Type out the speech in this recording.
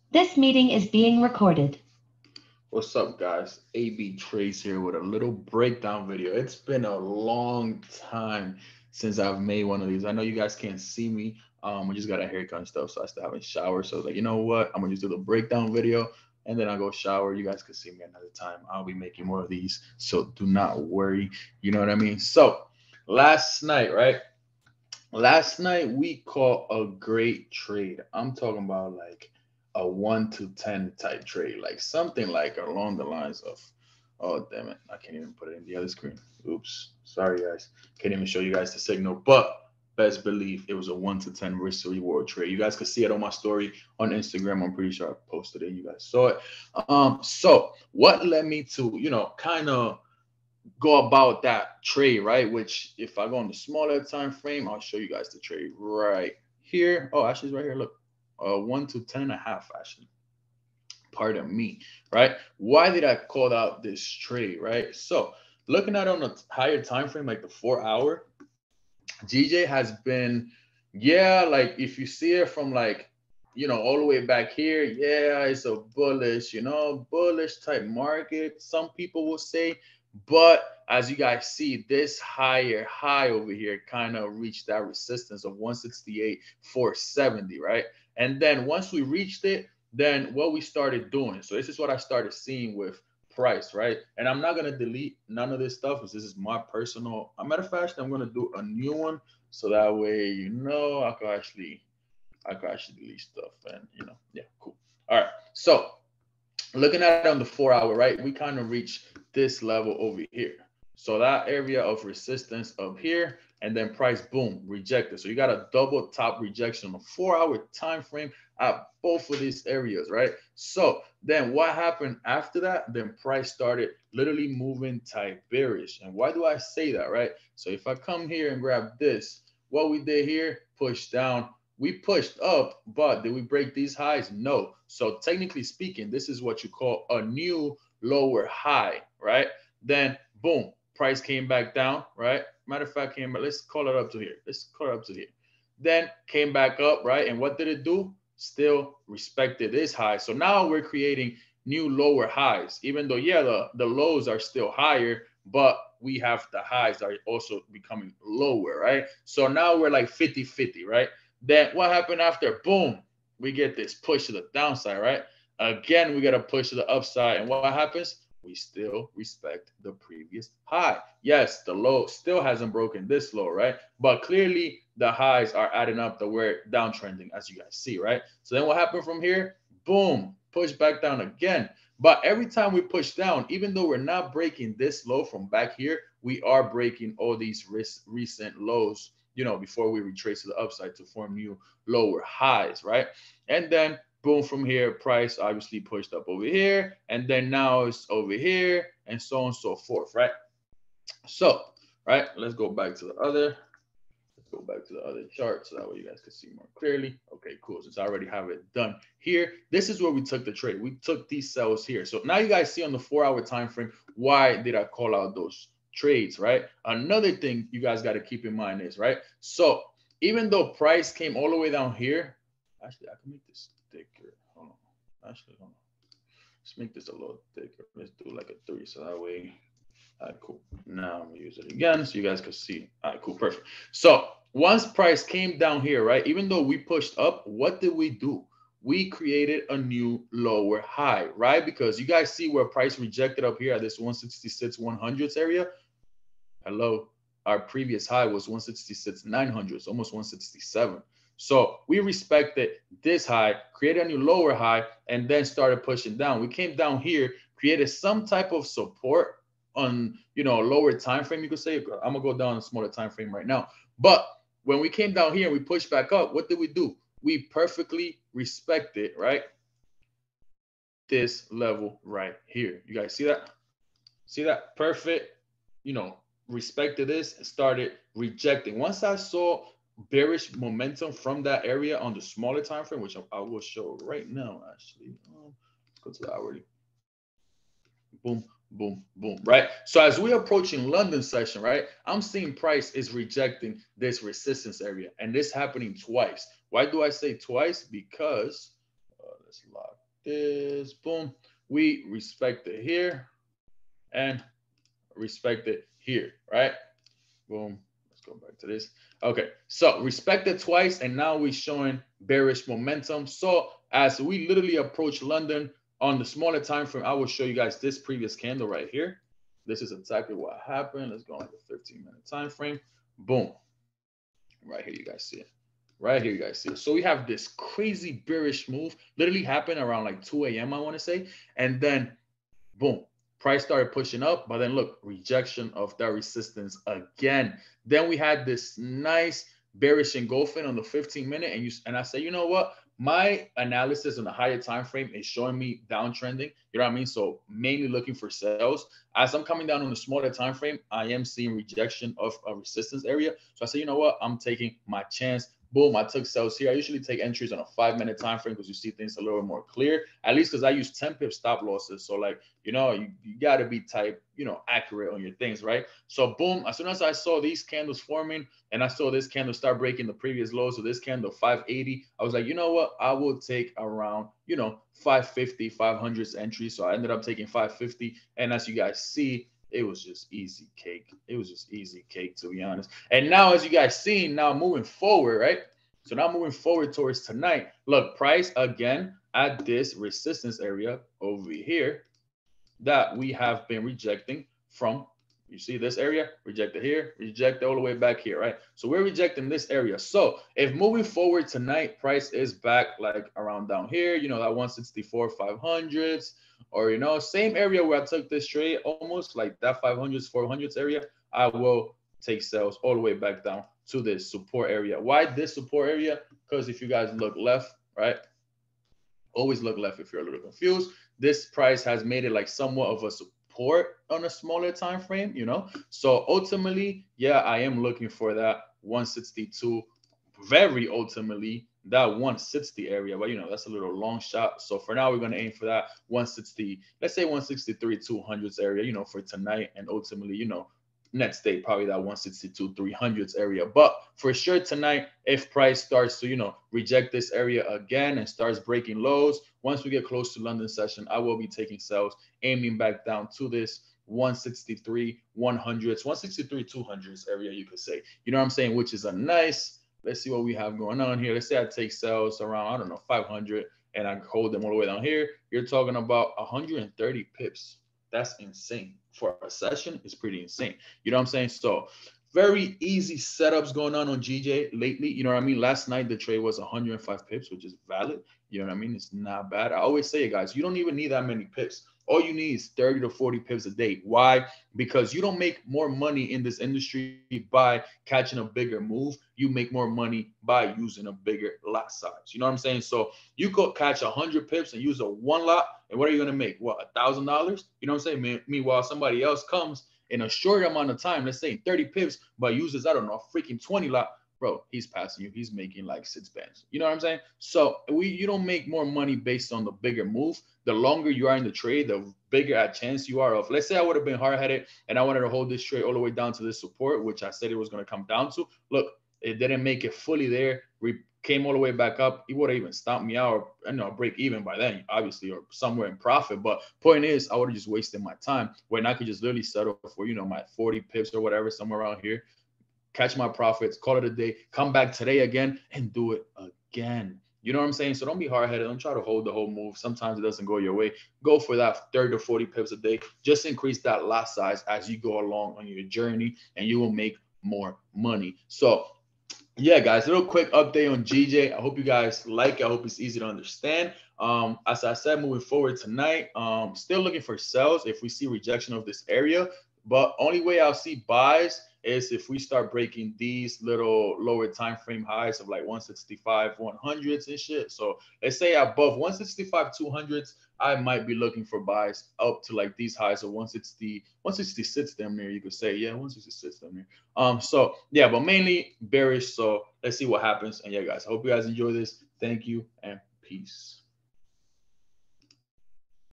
This meeting is being recorded. What's up, guys? AB Trace here with a little breakdown video. It's been a long time since I've made one of these. I know you guys can't see me. I just got a haircut and stuff, so I still haven't showered. So I was like, you know what? I'm gonna just do the breakdown video and then I'll go shower. You guys can see me another time. I'll be making more of these, so do not worry. You know what I mean? So last night, right? Last night we caught a great trade. I'm talking about like a 1 to 10 type trade, like something like along the lines of, oh damn it, I can't even put it in the other screen. Oops, sorry guys, can't even show you guys the signal, but best believe it was a 1 to 10 risk to reward trade. You guys could see it on my story on Instagram. I'm pretty sure I posted it. You guys saw it. So what led me to, kind of go about that trade, right? Which if I go on the smaller time frame, I'll show you guys the trade right here. Oh, actually, it's right here. Look, 1 to 10.5. Actually, pardon me, right? Why did I call out this trade, right? So looking at it on a higher time frame, like the 4 hour, GJ has been, yeah, like if you see it from like, all the way back here, yeah, it's a bullish, bullish type market, some people will say. But as you guys see, this higher high over here kind of reached that resistance of 168, 470, right? And then once we reached it, then what we started doing. So this is what I started seeing with price, right? And I'm not gonna delete none of this stuff because this is my personal. A matter of fact, I'm gonna do a new one so that way I could actually delete stuff and yeah, cool. All right, so looking at it on the 4 hour, right, we kind of reach this level over here. So that area of resistance up here, and then price boom rejected. So you got a double top rejection on a 4 hour time frame at both of these areas, right? So then what happened after that? Then price started literally moving type bearish. And why do I say that, right? So if I come here and grab this, what we did here, push down, we pushed up, but did we break these highs? No. So technically speaking, this is what you call a new lower high, right? Then boom, price came back down, right? Matter of fact, came back. Let's call it up to here. Let's call it up to here. Then came back up, right? And what did it do? Still respected this high. So now we're creating new lower highs, even though yeah, the lows are still higher, but we have the highs are also becoming lower, right? So now we're like 50-50, right? Then what happened after? Boom, we get this push to the downside, right? Again, we get a push to the upside. And what happens? We still respect the previous high. Yes, the low still hasn't broken this low, right? But clearly the highs are adding up to where downtrending, as you guys see, right? So then what happened from here? Boom, push back down again. But every time we push down, even though we're not breaking this low from back here, we are breaking all these recent lows, before we retrace to the upside to form new lower highs, right? And then boom, from here, price obviously pushed up over here, and then now it's over here, and so on and so forth, right? So, right, let's go back to the other. Let's go back to the other chart so that way you guys can see more clearly. Okay, cool. Since I already have it done here, this is where we took the trade. We took these cells here. So now you guys see on the 4 hour time frame, why did I call out those trades, right? Another thing you guys got to keep in mind is, right? So even though price came all the way down here, actually, I can make this thicker. Hold on. Actually, hold on. Let's make this a little thicker. Let's do like a 3 so that way. All right, cool. Now I'm gonna use it again so you guys can see. All right, cool, perfect. So once price came down here, right? Even though we pushed up, what did we do? We created a new lower high, right? Because you guys see where price rejected up here at this 166 100s area. Hello, our previous high was 166 900s, almost 167. So we respected this high, created a new lower high, and then started pushing down. We came down here, created some type of support on a lower time frame, you could say. I'm gonna go down a smaller time frame right now. But when we came down here and we pushed back up, what did we do? We perfectly respected, right? This level right here. You guys see that? See that? Perfect, you know, respected this and started rejecting. Once I saw bearish momentum from that area on the smaller time frame, which I will show right now, actually. Let's go to the hourly. Boom, boom, boom, right? So as we're approaching London session, right, I'm seeing price is rejecting this resistance area, and this happening twice. Why do I say twice? Because let's lock this. Boom. We respect it here and respect it here, right? Boom. Let's go back to this. Okay, so respected twice, and now we're showing bearish momentum. So as we literally approach London on the smaller time frame, I will show you guys this previous candle right here. This is exactly what happened. Let's go on the 15-minute time frame. Boom. Right here, you guys see it. Right here, you guys see it. So we have this crazy bearish move, literally happened around like 2 a.m., I want to say. And then boom, price started pushing up, but then look, rejection of that resistance again. Then we had this nice bearish engulfing on the 15-minute, and I say, you know what? My analysis on the higher time frame is showing me downtrending. You know what I mean? So mainly looking for sales. As I'm coming down on the smaller time frame, I am seeing rejection of a resistance area. So I say, you know what? I'm taking my chance. Boom, I took sales here. I usually take entries on a 5-minute time frame because you see things a little more clear, at least because I use 10 pip stop losses. So like, you know, you got to be type, you know, accurate on your things, right? So boom, as soon as I saw these candles forming and I saw this candle start breaking the previous low, so this candle 580, I was like, you know what? I will take around, you know, 550, 500 entries. So I ended up taking 550. And as you guys see, it was just easy cake. It was just easy cake, to be honest. And now, as you guys see, now moving forward, right? So now moving forward towards tonight, look, price again at this resistance area over here that we have been rejecting from. You see this area, rejected here, rejected all the way back here, right? So we're rejecting this area. So if moving forward tonight, price is back like around down here, you know, that 164, 500s, or, you know, same area where I took this trade, almost like that 500s, 400s area, I will take sales all the way back down to this support area. Why this support area? Because if you guys look left, right? Always look left if you're a little confused. This price has made it like somewhat of a support on a smaller time frame, you know. So ultimately, yeah, I am looking for that 162. Very ultimately that 160 area, but you know that's a little long shot. So for now, we're gonna aim for that 160, let's say 163 200s area, you know, for tonight, and ultimately, you know, next day probably that 162 300s area. But for sure tonight, if price starts to, you know, reject this area again and starts breaking lows, once we get close to London session, I will be taking sales, aiming back down to this 163 100s, 163 200s area, you could say, you know what I'm saying, which is a nice. Let's see what we have going on here. Let's say I take sales around, I don't know, 500, and I hold them all the way down here. You're talking about 130 pips. That's insane. For a session, it's pretty insane. You know what I'm saying? So very easy setups going on GJ lately. You know what I mean? Last night, the trade was 105 pips, which is valid. You know what I mean? It's not bad. I always say it, guys, you don't even need that many pips. All you need is 30 to 40 pips a day. Why? Because you don't make more money in this industry by catching a bigger move. You make more money by using a bigger lot size. You know what I'm saying? So you could catch 100 pips and use a one lot, and what are you going to make? What, $1,000? You know what I'm saying? Meanwhile, somebody else comes in a short amount of time, let's say 30 pips, but uses, I don't know, a freaking 20 lot. Bro, he's passing you. He's making like 6 bands. You know what I'm saying? So you don't make more money based on the bigger move. The longer you are in the trade, the bigger a chance you are of. Let's say I would have been hard-headed and I wanted to hold this trade all the way down to this support, which I said it was going to come down to. Look, it didn't make it fully there. We came all the way back up. He would have even stopped me out, or, you know, break even by then, obviously, or somewhere in profit. But point is, I would have just wasted my time when I could just literally settle for, you know, my 40 pips or whatever, somewhere around here, catch my profits, call it a day, come back today again, and do it again. You know what I'm saying? So don't be hard-headed. Don't try to hold the whole move. Sometimes it doesn't go your way. Go for that 30 to 40 pips a day. Just increase that lot size as you go along on your journey, and you will make more money. So yeah, guys, a little quick update on GJ. I hope you guys like it. I hope it's easy to understand. As I said, moving forward tonight, still looking for sales if we see rejection of this area. But only way I'll see buys is if we start breaking these little lower time frame highs of like 165, 100s and shit. So let's say above 165, 200s, I might be looking for buys up to like these highs of 160, 166 damn near, you could say. Yeah, 166 damn near. So yeah, but mainly bearish. So let's see what happens. And yeah, guys, I hope you guys enjoy this. Thank you and peace.